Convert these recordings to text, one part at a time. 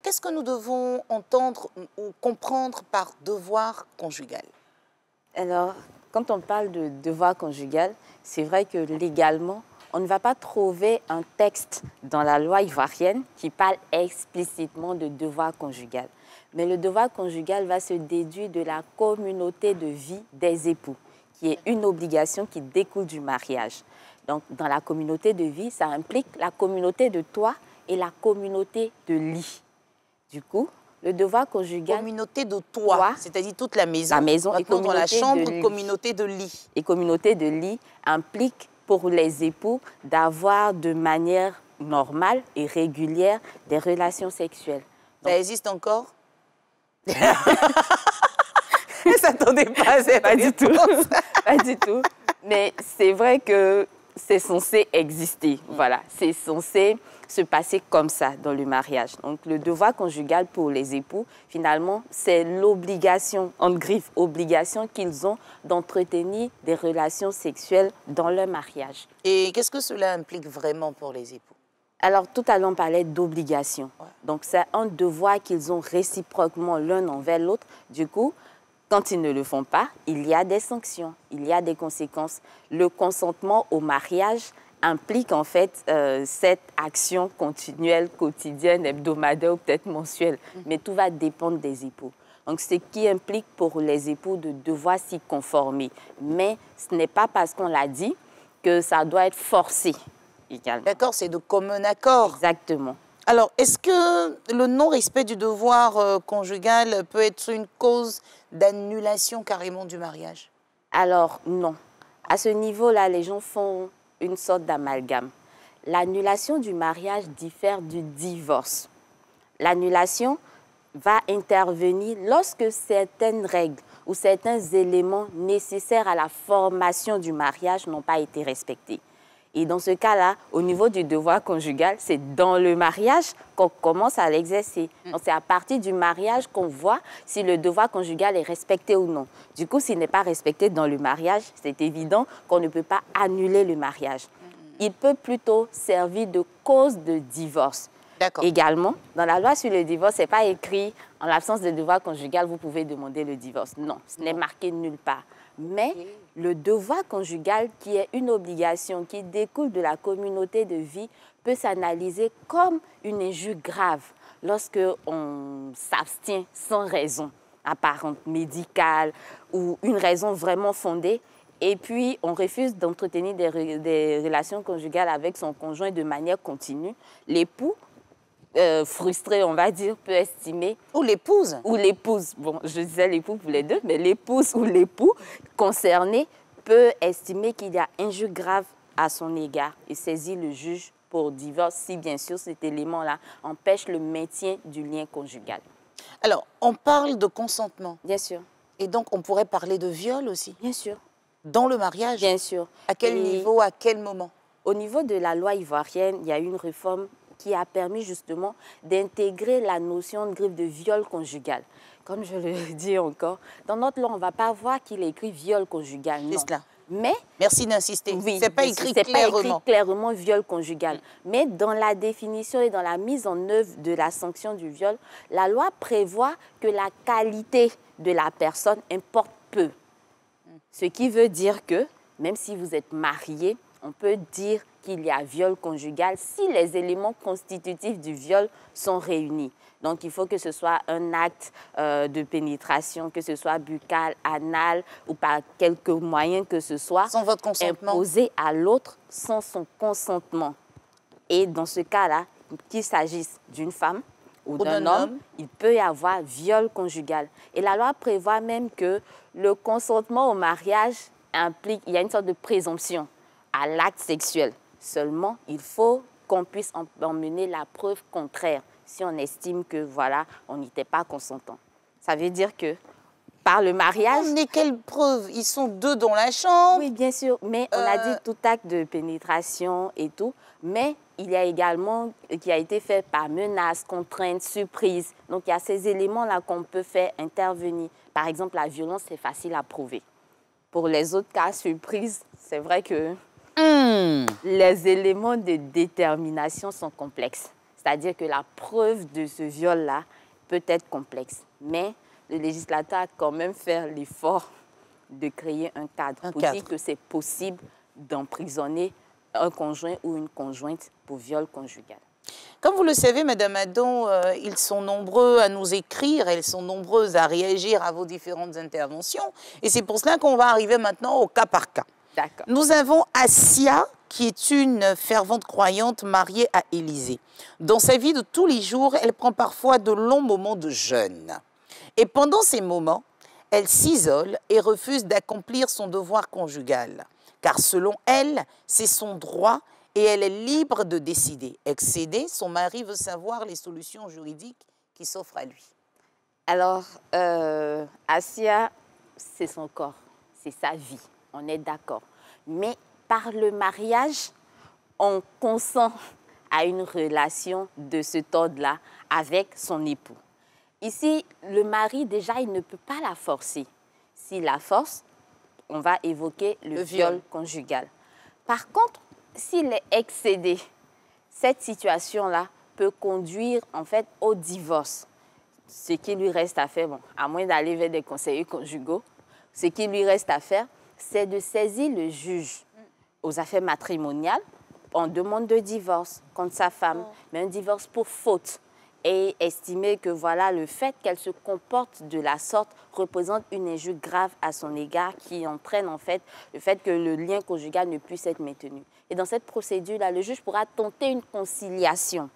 Qu'est-ce que nous devons entendre ou comprendre par devoir conjugal? Alors, quand on parle de devoir conjugal, c'est vrai que légalement, on ne va pas trouver un texte dans la loi ivoirienne qui parle explicitement de devoir conjugal. Mais le devoir conjugal va se déduire de la communauté de vie des époux, qui est une obligation qui découle du mariage. Donc, dans la communauté de vie, ça implique la communauté de toit et la communauté de lit. Du coup, le devoir conjugal... Communauté de toit, c'est-à-dire toute la maison. La maison et maintenant, dans la chambre, de communauté de lit. Et communauté de lit implique pour les époux d'avoir de manière normale et régulière des relations sexuelles. Donc, ça existe encore? Je ne s'attendais pas à cette Pas du tout. Pas du tout. Mais c'est vrai que c'est censé exister. Voilà, c'est censé se passer comme ça dans le mariage. Donc, le devoir conjugal pour les époux, finalement, c'est l'obligation, entre griffes, obligation qu'ils ont d'entretenir des relations sexuelles dans leur mariage. Et qu'est-ce que cela implique vraiment pour les époux? Alors, tout à l'heure, on parlait d'obligation. Ouais. Donc, c'est un devoir qu'ils ont réciproquement l'un envers l'autre. Du coup, quand ils ne le font pas, il y a des sanctions, il y a des conséquences. Le consentement au mariage implique en fait cette action continuelle, quotidienne, hebdomadaire ou peut-être mensuelle. Mais tout va dépendre des époux. Donc, ce qui implique pour les époux de devoir s'y conformer. Mais ce n'est pas parce qu'on l'a dit que ça doit être forcé également. D'accord, c'est de commun accord. Exactement. Alors, est-ce que le non-respect du devoir conjugal peut être une cause d'annulation carrément du mariage? Alors, non. À ce niveau-là, les gens font une sorte d'amalgame. L'annulation du mariage diffère du divorce. L'annulation va intervenir lorsque certaines règles ou certains éléments nécessaires à la formation du mariage n'ont pas été respectés. Et dans ce cas-là, au niveau du devoir conjugal, c'est dans le mariage qu'on commence à l'exercer. Donc, c'est à partir du mariage qu'on voit si le devoir conjugal est respecté ou non. Du coup, s'il n'est pas respecté dans le mariage, c'est évident qu'on ne peut pas annuler le mariage. Il peut plutôt servir de cause de divorce. Également, dans la loi sur le divorce, ce n'est pas écrit « en l'absence de devoir conjugal, vous pouvez demander le divorce ». Non, ce n'est marqué nulle part. Mais le devoir conjugal, qui est une obligation qui découle de la communauté de vie, peut s'analyser comme une injure grave lorsque on s'abstient sans raison apparente, médicale ou une raison vraiment fondée. Et puis, on refuse d'entretenir des relations conjugales avec son conjoint de manière continue. L'époux, frustré, on va dire, peut estimer... Ou l'épouse. Ou l'épouse. Bon, je disais l'époux pour les deux, mais l'épouse ou l'époux concerné peut estimer qu'il y a injure grave à son égard et saisir le juge pour divorce si, bien sûr, cet élément-là empêche le maintien du lien conjugal. Alors, on parle de consentement. Bien sûr. Et donc, on pourrait parler de viol aussi. Bien sûr. Dans le mariage. Bien sûr. À quel niveau, à quel moment? Au niveau de la loi ivoirienne, il y a eu une réforme qui a permis justement d'intégrer la notion de griffe de viol conjugal. Comme je le dis encore, dans notre loi, on ne va pas voir qu'il est écrit viol conjugal. Non. C'est cela. Mais, merci d'insister. Oui, ce n'est pas écrit clairement. Pas écrit clairement viol conjugal. Mais dans la définition et dans la mise en œuvre de la sanction du viol, la loi prévoit que la qualité de la personne importe peu. Ce qui veut dire que, même si vous êtes marié, on peut dire qu'il y a viol conjugal si les éléments constitutifs du viol sont réunis. Donc, il faut que ce soit un acte de pénétration, que ce soit buccal, anal ou par quelque moyen que ce soit. Sans votre consentement. Imposé à l'autre sans son consentement. Et dans ce cas-là, qu'il s'agisse d'une femme ou d'un homme, il peut y avoir viol conjugal. Et la loi prévoit même que le consentement au mariage implique, il y a une sorte de présomption à l'acte sexuel. Seulement, il faut qu'on puisse emmener la preuve contraire si on estime que, voilà, on n'était pas consentant. Ça veut dire que, par le mariage... Mais quelle preuve? Ils sont deux dans la chambre. Oui, bien sûr, mais on a dit tout acte de pénétration et tout, mais il y a également qui a été fait par menace, contrainte, surprise. Donc, il y a ces éléments-là qu'on peut faire intervenir. Par exemple, la violence, c'est facile à prouver. Pour les autres cas, surprise, c'est vrai que les éléments de détermination sont complexes. C'est-à-dire que la preuve de ce viol-là peut être complexe. Mais le législateur a quand même fait l'effort de créer un cadre pour dire que c'est possible d'emprisonner un conjoint ou une conjointe pour viol conjugal. Comme vous le savez, Madame Adon, ils sont nombreux à nous écrire, elles sont nombreuses à réagir à vos différentes interventions. Et c'est pour cela qu'on va arriver maintenant au cas par cas. D'accord. Nous avons Assia, qui est une fervente croyante mariée à Élisée. Dans sa vie de tous les jours, elle prend parfois de longs moments de jeûne. Et pendant ces moments, elle s'isole et refuse d'accomplir son devoir conjugal. Car selon elle, c'est son droit et elle est libre de décider. Excédée, son mari veut savoir les solutions juridiques qui s'offrent à lui. Alors, Assia, c'est son corps, c'est sa vie, on est d'accord. Mais par le mariage, on consent à une relation de ce ordre-là avec son époux. Ici, le mari, déjà, il ne peut pas la forcer. S'il la force, on va évoquer le viol conjugal. Par contre, s'il est excédé, cette situation-là peut conduire en fait au divorce. Ce qui lui reste à faire, bon, à moins d'aller vers des conseillers conjugaux, ce qui lui reste à faire, c'est de saisir le juge aux affaires matrimoniales en demande de divorce contre sa femme, mais un divorce pour faute. Et estimer que voilà, le fait qu'elle se comporte de la sorte représente une injure grave à son égard qui entraîne en fait le fait que le lien conjugal ne puisse être maintenu. Et dans cette procédure-là, le juge pourra tenter une conciliation,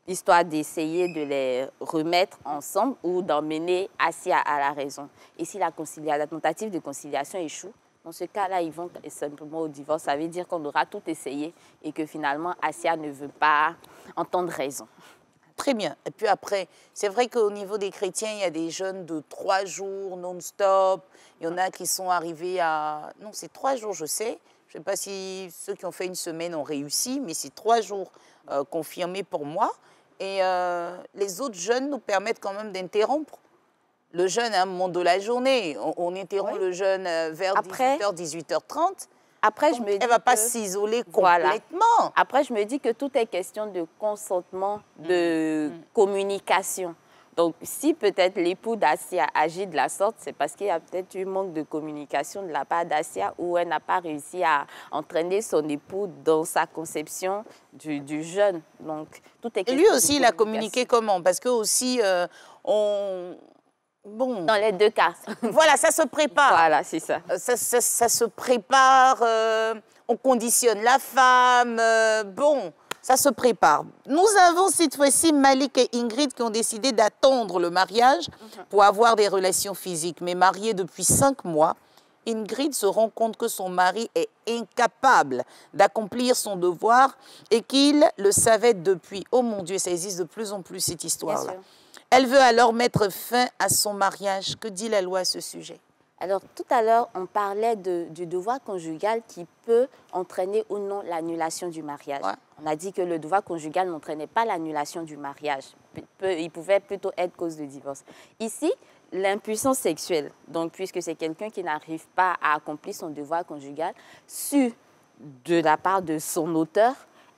histoire d'essayer de les remettre ensemble ou d'emmener Assia à la raison. Et si la tentative de conciliation échoue, dans ce cas-là, ils vont simplement au divorce. Ça veut dire qu'on aura tout essayé et que finalement, Assia ne veut pas entendre raison. Très bien. Et puis après, c'est vrai qu'au niveau des chrétiens, il y a des jeûnes de 3 jours non-stop. Il y en a qui sont arrivés à... Non, c'est 3 jours, je sais. Je ne sais pas si ceux qui ont fait une semaine ont réussi, mais c'est 3 jours confirmés pour moi. Et les autres jeûnes nous permettent quand même d'interrompre le jeûne à un moment de la journée. On interrompt le jeûne vers 18h, 18h30. Après, donc, elle ne va pas s'isoler complètement. Voilà. Après, je me dis que tout est question de consentement, de communication. Donc, si peut-être l'époux d'Assia agit de la sorte, c'est parce qu'il y a peut-être eu manque de communication de la part d'Assia ou elle n'a pas réussi à entraîner son époux dans sa conception du jeûne. Donc, tout est question. Et lui aussi, il a communiqué comment? Parce que aussi, bon. Dans les deux cas. Voilà, ça se prépare. Voilà, c'est ça. Ça se prépare, on conditionne la femme, bon, ça se prépare. Nous avons cette fois-ci Malik et Ingrid qui ont décidé d'attendre le mariage pour avoir des relations physiques. Mais mariés depuis 5 mois, Ingrid se rend compte que son mari est incapable d'accomplir son devoir et qu'il le savait depuis. Oh mon Dieu, ça existe de plus en plus cette histoire-là. Elle veut alors mettre fin à son mariage. Que dit la loi à ce sujet? Alors, tout à l'heure, on parlait du devoir conjugal qui peut entraîner ou non l'annulation du mariage. Ouais. On a dit que le devoir conjugal n'entraînait pas l'annulation du mariage. Il pouvait plutôt être cause de divorce. Ici, l'impuissance sexuelle, donc puisque c'est quelqu'un qui n'arrive pas à accomplir son devoir conjugal, su de la part de son auteur,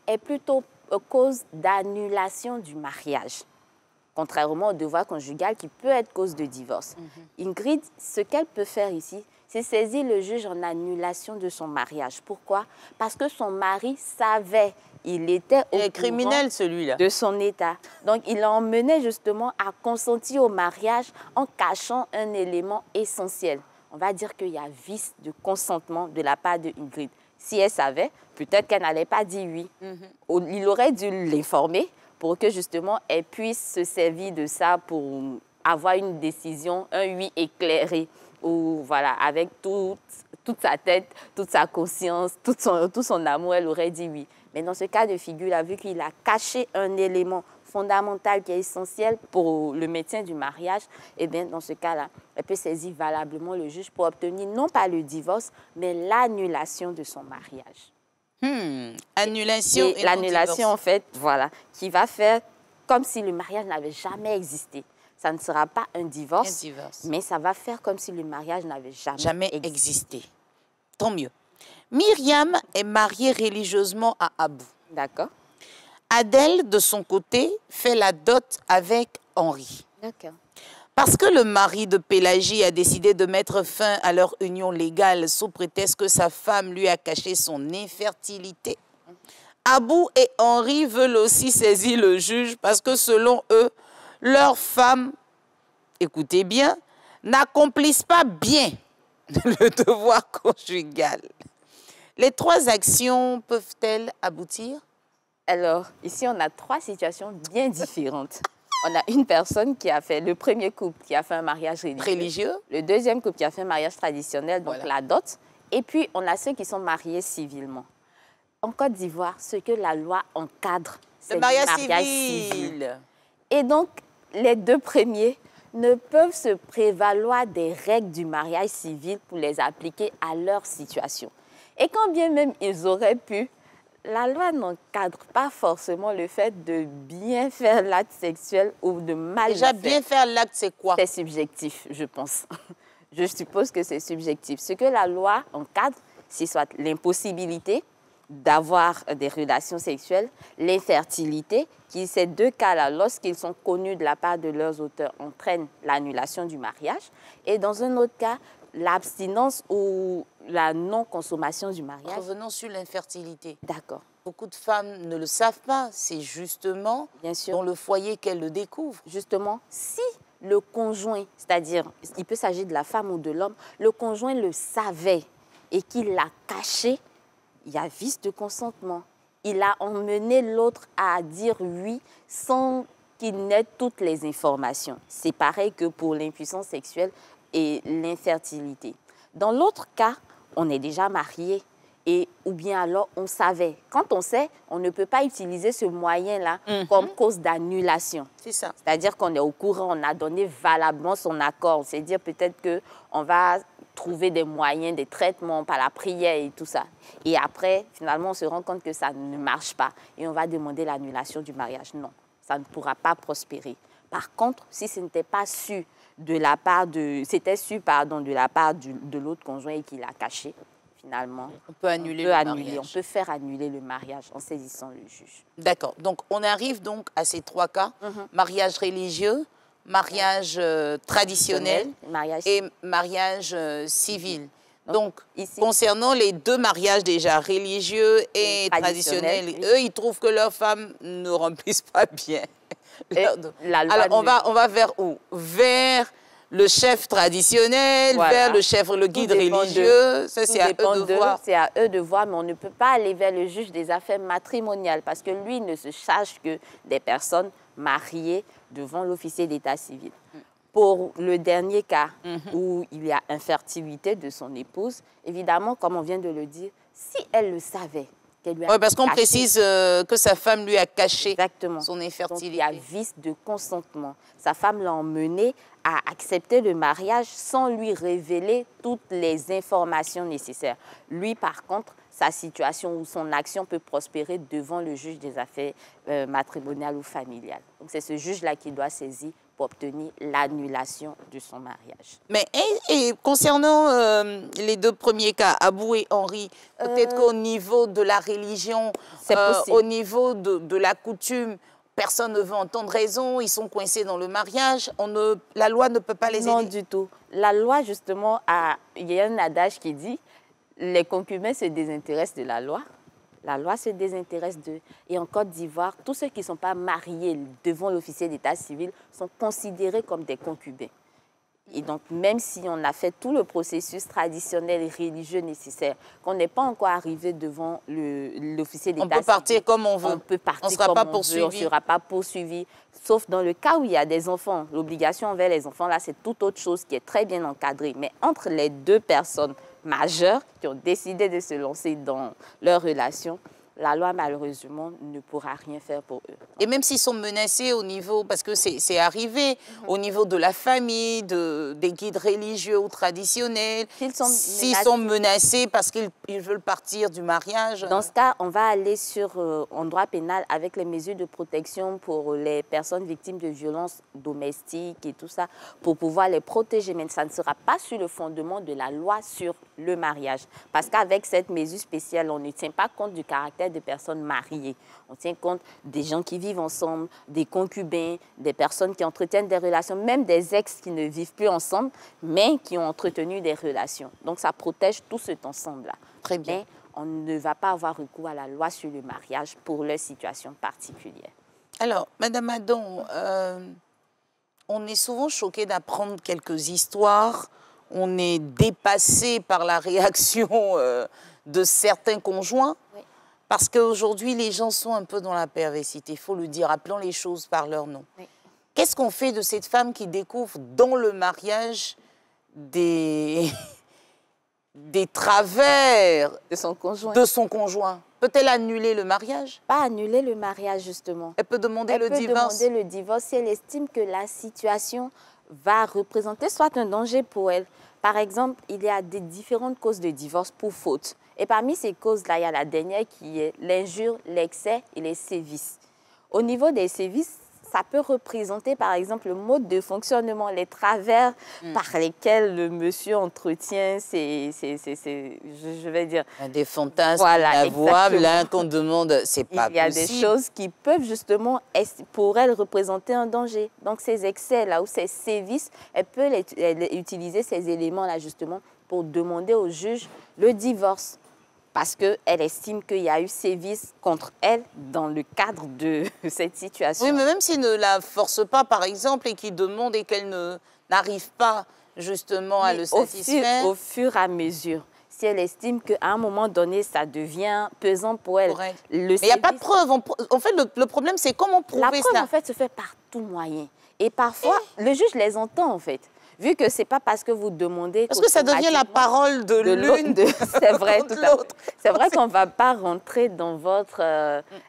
est plutôt cause d'annulation du mariage. Contrairement au devoir conjugal qui peut être cause de divorce. Ingrid, ce qu'elle peut faire ici, c'est saisir le juge en annulation de son mariage. Pourquoi? Parce que son mari savait, il était au criminel celui-là de son état. Donc il l'emmenait justement à consentir au mariage en cachant un élément essentiel. On va dire qu'il y a vice de consentement de la part de Ingrid. Si elle savait, peut-être qu'elle n'allait pas dire oui. Il aurait dû l'informer pour que justement elle puisse se servir de ça pour avoir une décision, un oui éclairé, ou voilà, avec toute sa tête, toute sa conscience, tout son amour, elle aurait dit oui. Mais dans ce cas de figure-là, vu qu'il a caché un élément fondamental qui est essentiel pour le maintien du mariage, eh bien, dans ce cas-là, elle peut saisir valablement le juge pour obtenir non pas le divorce, mais l'annulation de son mariage. Annulation et l'annulation, en fait, voilà, qui va faire comme si le mariage n'avait jamais existé. Ça ne sera pas un divorce, mais ça va faire comme si le mariage n'avait jamais existé. Tant mieux. Myriam est mariée religieusement à Abou. D'accord. Adèle, de son côté, fait la dot avec Henri. D'accord. Parce que le mari de Pélagie a décidé de mettre fin à leur union légale sous prétexte que sa femme lui a caché son infertilité, Abou et Henri veulent aussi saisir le juge parce que selon eux, leurs femmes, écoutez bien, n'accomplissent pas bien le devoir conjugal. Les trois actions peuvent-elles aboutir? Alors, ici, on a trois situations bien différentes. On a une personne qui a fait, le premier couple qui a fait un mariage religieux. Le deuxième couple qui a fait un mariage traditionnel, donc la dot. Et puis, on a ceux qui sont mariés civilement. En Côte d'Ivoire, ce que la loi encadre, c'est le mariage civil. Et donc, les deux premiers ne peuvent se prévaloir des règles du mariage civil pour les appliquer à leur situation. Et quand bien même ils auraient pu, la loi n'encadre pas forcément le fait de bien faire l'acte sexuel ou de mal le faire. Déjà, bien faire l'acte, c'est quoi? C'est subjectif, je pense. Je suppose que c'est subjectif. Ce que la loi encadre, c'est soit l'impossibilité d'avoir des relations sexuelles, l'infertilité, qui ces deux cas-là, lorsqu'ils sont connus de la part de leurs auteurs, entraînent l'annulation du mariage. Et dans un autre cas, l'abstinence ou la non-consommation du mariage. Revenons sur l'infertilité. D'accord. Beaucoup de femmes ne le savent pas. C'est justement dans le foyer qu'elles le découvrent. Justement, si le conjoint, c'est-à-dire, il peut s'agir de la femme ou de l'homme, le conjoint le savait et qu'il l'a caché, il y a vice de consentement. Il a emmené l'autre à dire oui sans qu'il n'ait toutes les informations. C'est pareil que pour l'impuissance sexuelle et l'infertilité. Dans l'autre cas, on est déjà marié ou bien alors on savait. Quand on sait, on ne peut pas utiliser ce moyen-là comme cause d'annulation. C'est ça. C'est-à-dire qu'on est au courant, on a donné valablement son accord. C'est-à-dire peut-être qu'on va trouver des moyens, des traitements par la prière et tout ça. Et après, finalement, on se rend compte que ça ne marche pas et on va demander l'annulation du mariage. Non, ça ne pourra pas prospérer. Par contre, si ce n'était pas su de la part de, de la part de l'autre conjoint et qu'il l'a caché, finalement, on peut annuler le mariage. On peut faire annuler le mariage en saisissant le juge. D'accord. Donc, on arrive donc à ces trois cas, mariage religieux, mariage traditionnel et mariage civil. Donc, ici, concernant les deux mariages déjà, religieux et traditionnels, eux, ils trouvent que leurs femmes ne remplissent pas bien. Alors, on va vers où? Vers le chef traditionnel, vers le guide religieux. Ça, c'est à eux de voir. C'est à eux de voir, mais on ne peut pas aller vers le juge des affaires matrimoniales parce que lui ne se charge que des personnes mariées devant l'officier d'état civil. Pour le dernier cas où il y a infertilité de son épouse, évidemment, comme on vient de le dire, si elle le savait, oui, parce qu'on précise que sa femme lui a caché son infertilité. Donc, il y a vice de consentement. Sa femme l'a emmené à accepter le mariage sans lui révéler toutes les informations nécessaires. Lui, par contre, sa situation ou son action peut prospérer devant le juge des affaires matrimoniales ou familiales. Donc, c'est ce juge-là qui doit saisir pour obtenir l'annulation de son mariage. Mais et concernant les deux premiers cas, Abou et Henri, peut-être qu'au niveau de la religion, au niveau de la coutume, personne ne veut entendre raison, ils sont coincés dans le mariage, la loi ne peut pas les aider. Non du tout. La loi, justement, il y a un adage qui dit les concubins se désintéressent de la loi. La loi se désintéresse d'eux. Et en Côte d'Ivoire, tous ceux qui ne sont pas mariés devant l'officier d'état civil sont considérés comme des concubins. Et donc, même si on a fait tout le processus traditionnel et religieux nécessaire, qu'on n'est pas encore arrivé devant l'officier d'état civil. On peut partir comme on veut. On peut partir on ne sera pas poursuivi. On ne sera pas poursuivi. Sauf dans le cas où il y a des enfants. L'obligation envers les enfants, là, c'est toute autre chose qui est très bien encadrée. Mais entre les deux personnes majeures qui ont décidé de se lancer dans leur relation, la loi, malheureusement, ne pourra rien faire pour eux. Et même s'ils sont menacés au niveau, parce que c'est arrivé, au niveau de la famille, des guides religieux ou traditionnels, s'ils sont menacés parce qu'ils veulent partir du mariage. Dans ce cas, on va aller en droit pénal avec les mesures de protection pour les personnes victimes de violences domestiques et tout ça, pour pouvoir les protéger. Mais ça ne sera pas sur le fondement de la loi sur le mariage. Parce qu'avec cette mesure spéciale, on ne tient pas compte du caractère de personnes mariées. On tient compte des gens qui vivent ensemble, des concubins, des personnes qui entretiennent des relations, même des ex qui ne vivent plus ensemble, mais qui ont entretenu des relations. Donc, ça protège tout cet ensemble-là. Très bien. Mais on ne va pas avoir recours à la loi sur le mariage pour leur situation particulière. Alors, Madame Adon, on est souvent choqué d'apprendre quelques histoires. On est dépassé par la réaction de certains conjoints. Oui. Parce qu'aujourd'hui, les gens sont un peu dans la perversité. Il faut le dire, appelons les choses par leur nom. Oui. Qu'est-ce qu'on fait de cette femme qui découvre dans le mariage des travers De son conjoint. de son conjoint? Peut-elle annuler le mariage? Pas annuler le mariage, justement. Elle peut demander Elle le peut divorce? demander le divorce si elle estime que la situation va représenter soit un danger pour elle. Par exemple, il y a des différentes causes de divorce pour faute. Et parmi ces causes-là, il y a la dernière qui est l'injure, l'excès et les sévices. Au niveau des sévices, ça peut représenter, par exemple, le mode de fonctionnement, les travers par lesquels le monsieur entretient je vais dire... Des fantasmes Voilà, inavouables qu'on demande, c'est pas possible. Il y a des choses qui peuvent justement, pour elle, représenter un danger. Donc, ces excès-là ou ces sévices, elle peut utiliser ces éléments-là justement pour demander au juge le divorce. Parce qu'elle estime qu'il y a eu sévices contre elle dans le cadre de cette situation. Oui, mais même s'il ne la force pas, par exemple, et qu'il demande et qu'elle n'arrive pas justement à le satisfaire. Au fur et à mesure. Si elle estime qu'à un moment donné, ça devient pesant pour elle. Mais il n'y a pas de preuve. En fait, le problème, c'est comment prouver cela. La preuve, en fait, se fait par tout moyen. Et parfois, le juge les entend, en fait. Vu que ce n'est pas parce que vous demandez... Parce que ça devient la parole de l'une. C'est vrai, tout à fait. C'est vrai qu'on ne va pas rentrer dans votre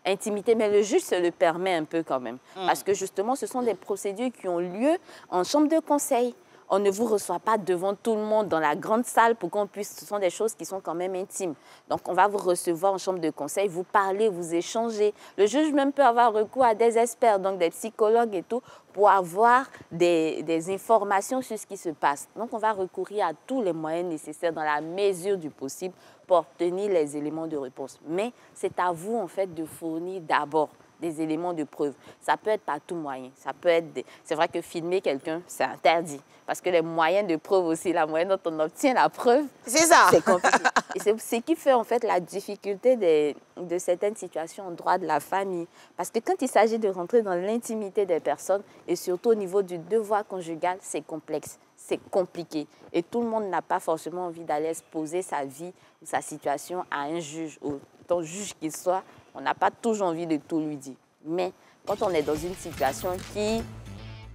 intimité, mais le juge se le permet un peu quand même. Parce que justement, ce sont des procédures qui ont lieu en chambre de conseil. On ne vous reçoit pas devant tout le monde dans la grande salle pour qu'on puisse... Ce sont des choses qui sont quand même intimes. Donc, on va vous recevoir en chambre de conseil, vous parler, vous échanger. Le juge même peut avoir recours à des experts, donc des psychologues et tout, pour avoir des informations sur ce qui se passe. Donc, on va recourir à tous les moyens nécessaires dans la mesure du possible pour obtenir les éléments de réponse. Mais c'est à vous, en fait, de fournir d'abord des éléments de preuve. Ça peut être par tout moyen. Ça peut être C'est vrai que filmer quelqu'un, c'est interdit. Parce que les moyens de preuve aussi, la moyenne dont on obtient la preuve, c'est ça. C'est compliqué. Et c'est ce qui fait en fait la difficulté de certaines situations en droit de la famille. Parce que quand il s'agit de rentrer dans l'intimité des personnes, et surtout au niveau du devoir conjugal, c'est complexe, c'est compliqué. Et tout le monde n'a pas forcément envie d'aller exposer sa vie ou sa situation à un juge, autant juge qu'il soit. On n'a pas toujours envie de tout lui dire. Mais quand on est dans une situation qui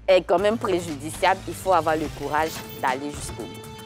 est quand même préjudiciable, il faut avoir le courage d'aller jusqu'au bout.